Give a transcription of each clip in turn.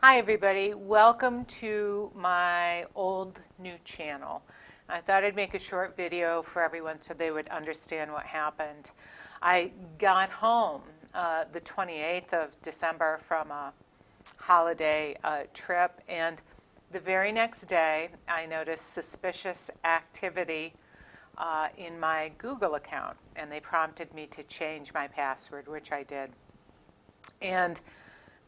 Hi everybody, welcome to my old new channel. I thought I'd make a short video for everyone so they would understand what happened. I got home the 28th of December from a holiday trip, and the very next day I noticed suspicious activity in my Google account, and they prompted me to change my password, which I did. And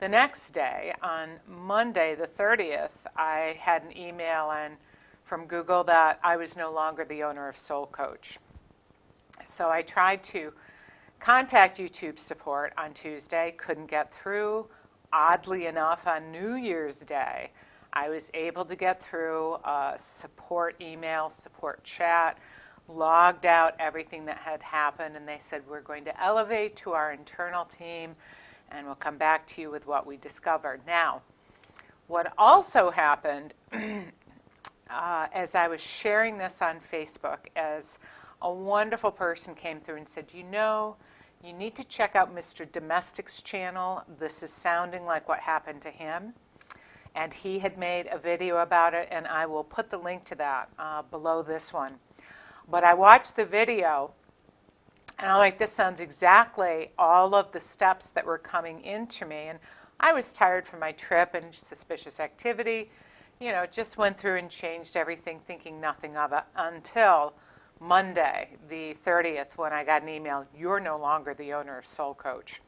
the next day, on Monday the 30th, I had an email from Google that I was no longer the owner of Soul Coach. So I tried to contact YouTube support on Tuesday, couldn't get through. Oddly enough, on New Year's Day, I was able to get through a support email, support chat, logged out everything that had happened, and they said, we're going to elevate to our internal team and we'll come back to you with what we discovered. Now, what also happened as I was sharing this on Facebook, as a wonderful person came through and said, you need to check out Mr. Domestic's channel. This is sounding like what happened to him. And he had made a video about it, and I will put the link to that below this one. But I watched the video, and I'm like, this sounds exactly all of the steps that were coming into me. And I was tired from my trip and suspicious activity. Just went through and changed everything, thinking nothing of it, until Monday, the 30th, when I got an email, you're no longer the owner of Soul Coach.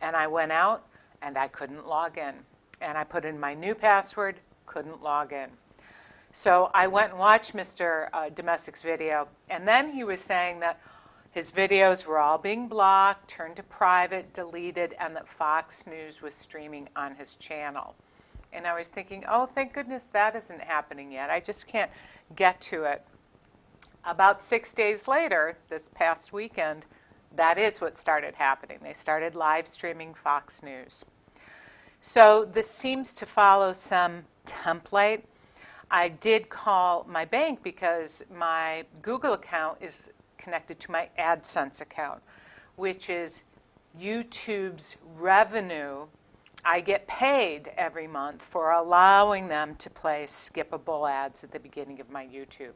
And I went out, and I couldn't log in. And I put in my new password, couldn't log in. So I went and watched Mr. Domestic's video, and then he was saying that his videos were all being blocked, turned to private, deleted, and that Fox News was streaming on his channel. And I was thinking, oh, thank goodness that isn't happening yet. I just can't get to it. About 6 days later, this past weekend, that is what started happening. They started live streaming Fox News. So this seems to follow some template. I did call my bank because my Google account is connected to my AdSense account, which is YouTube's revenue. I get paid every month for allowing them to play skippable ads at the beginning of my YouTube.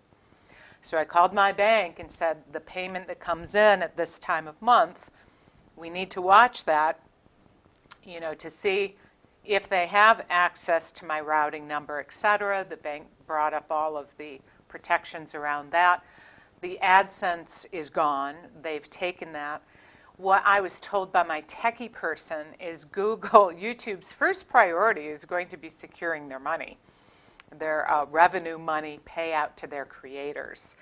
So I called my bank and said, the payment that comes in at this time of month, we need to watch that, to see if they have access to my routing number, etc. The bank brought up all of the protections around that. The AdSense is gone. They've taken that. What I was told by my techie person is YouTube's first priority is going to be securing their money, their revenue money payout to their creators.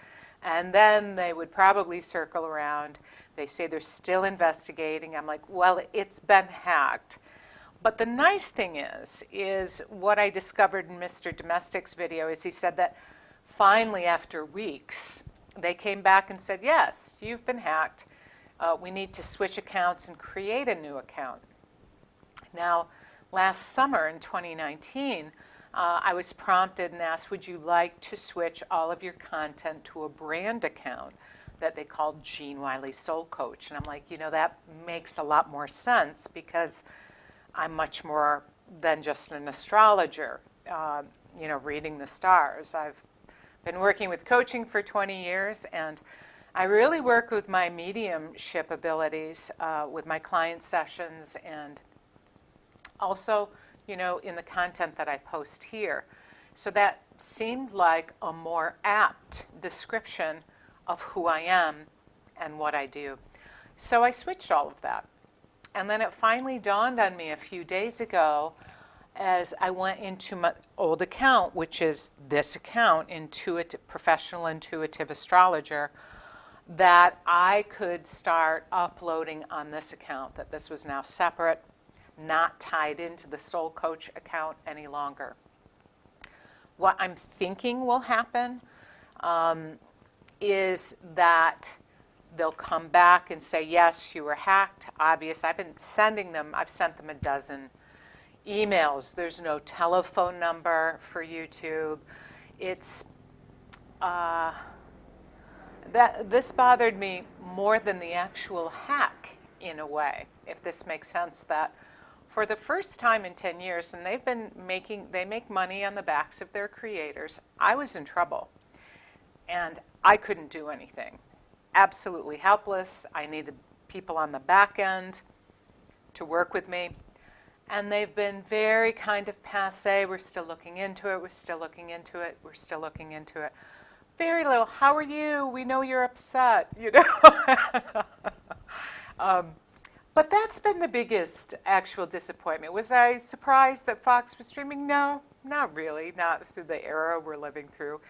And then they would probably circle around. They say they're still investigating. I'm like, well, it's been hacked. But the nice thing is what I discovered in Mr. Domestic's video is he said that finally, after weeks, they came back and said, yes, you've been hacked. We need to switch accounts and create a new account. Now, last summer in 2019, I was prompted and asked, would you like to switch all of your content to a brand account that they called Jean Wiley Soul Coach? And I'm like, that makes a lot more sense because I'm much more than just an astrologer, reading the stars. I've been working with coaching for 20 years, and I really work with my mediumship abilities with my client sessions and also, in the content that I post here. So that seemed like a more apt description of who I am and what I do. So I switched all of that. And then it finally dawned on me a few days ago as I went into my old account, which is this account, Professional Intuitive Astrologer, that I could start uploading on this account, that this was now separate, not tied into the Soul Coach account any longer. What I'm thinking will happen is that they'll come back and say, yes, you were hacked. Obvious. I've sent them a dozen emails. There's no telephone number for YouTube. This bothered me more than the actual hack, in a way, if this makes sense, that for the first time in 10 years, and they make money on the backs of their creators, I was in trouble. And I couldn't do anything. Absolutely helpless. I needed people on the back end to work with me. And they've been very kind of passé. We're still looking into it. We're still looking into it. We're still looking into it. Very little, how are you? We know you're upset, you know. But that's been the biggest actual disappointment. Was I surprised that Fox was streaming? No, not really. Not through the era we're living through.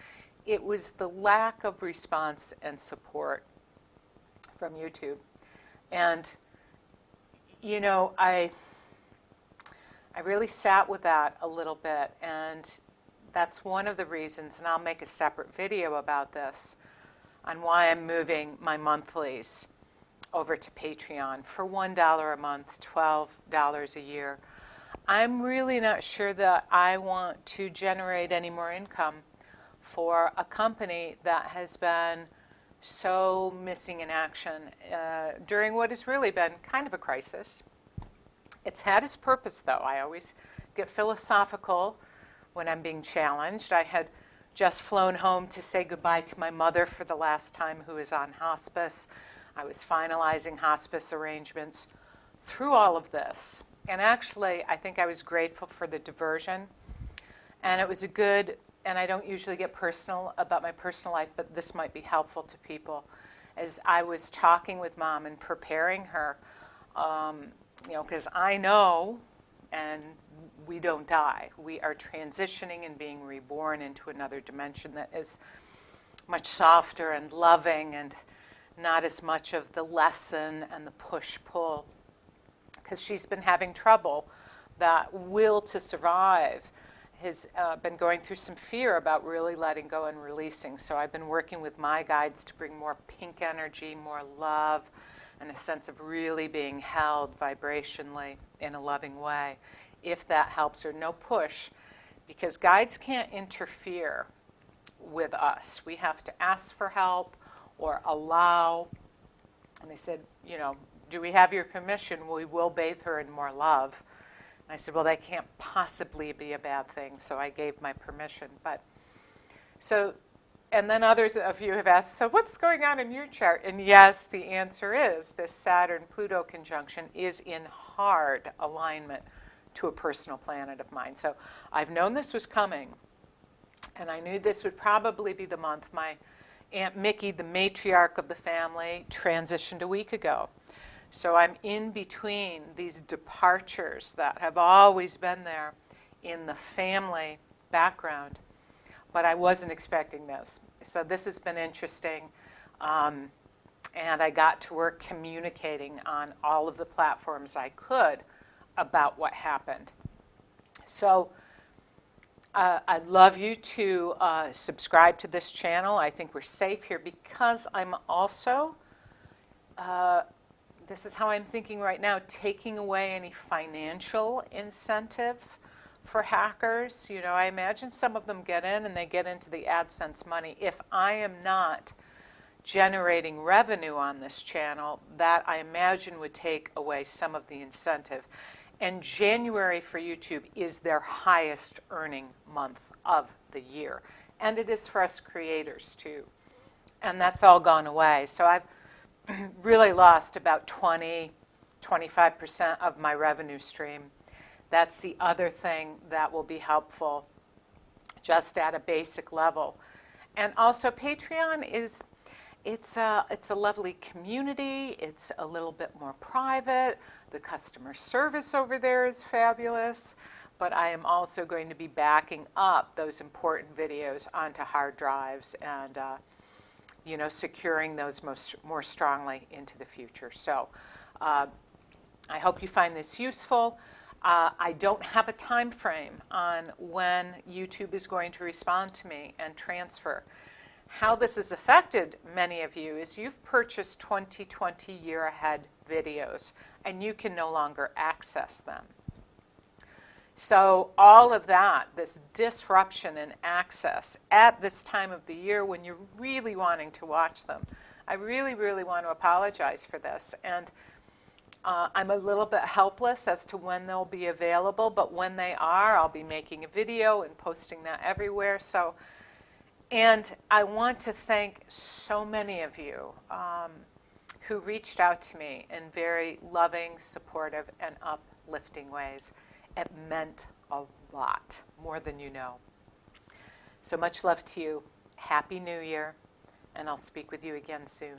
It was the lack of response and support from YouTube. And, you know, I really sat with that a little bit, and that's one of the reasons, and I'll make a separate video about this, on why I'm moving my monthlies over to Patreon for $1 a month, $12 a year. I'm really not sure that I want to generate any more income for a company that has been so missing in action during what has really been kind of a crisis. It's had its purpose, though. I always get philosophical when I'm being challenged. I had just flown home to say goodbye to my mother for the last time, who is on hospice. I was finalizing hospice arrangements through all of this. And actually, I think I was grateful for the diversion. And it was a good, and I don't usually get personal about my personal life, but this might be helpful to people. As I was talking with Mom and preparing her, you know, because I know, and we don't die. We are transitioning and being reborn into another dimension that is much softer and loving and not as much of the lesson and the push-pull. Because she's been having trouble. That will to survive has been going through some fear about really letting go and releasing. So I've been working with my guides to bring more pink energy, more love, and a sense of really being held vibrationally in a loving way, if that helps her. No push, because guides can't interfere with us. We have to ask for help or allow. And they said, you know, do we have your permission? We will bathe her in more love. And I said, well, that can't possibly be a bad thing, so I gave my permission. But so, and then others of you have asked, so what's going on in your chart? And yes, the answer is this Saturn Pluto conjunction is in hard alignment to a personal planet of mine. So I've known this was coming, and I knew this would probably be the month. My Aunt Mickey, the matriarch of the family, transitioned a week ago. So I'm in between these departures that have always been there in the family background, but I wasn't expecting this. So this has been interesting, and I got to work communicating on all of the platforms I could about what happened. So I'd love you to subscribe to this channel. I think we're safe here because I'm also, this is how I'm thinking right now, taking away any financial incentive for hackers. You know, I imagine some of them get in and they get into the AdSense money. If I am not generating revenue on this channel, that I imagine would take away some of the incentive. And January for YouTube is their highest earning month of the year. And it is for us creators too. And that's all gone away. So I've really lost about 25% of my revenue stream. That's the other thing that will be helpful just at a basic level. And also Patreon is, it's a lovely community. It's a little bit more private. The customer service over there is fabulous. But I am also going to be backing up those important videos onto hard drives and you know, securing those more strongly into the future. So I hope you find this useful. I don't have a time frame on when YouTube is going to respond to me and transfer. How this has affected many of you is you've purchased 2020 year ahead videos and you can no longer access them. So all of that, this disruption in access at this time of the year when you're really wanting to watch them, I really, really want to apologize for this. And I'm a little bit helpless as to when they'll be available, but when they are, I'll be making a video and posting that everywhere. And I want to thank so many of you who reached out to me in very loving, supportive, and uplifting ways. It meant a lot, more than you know. So much love to you. Happy New Year, and I'll speak with you again soon.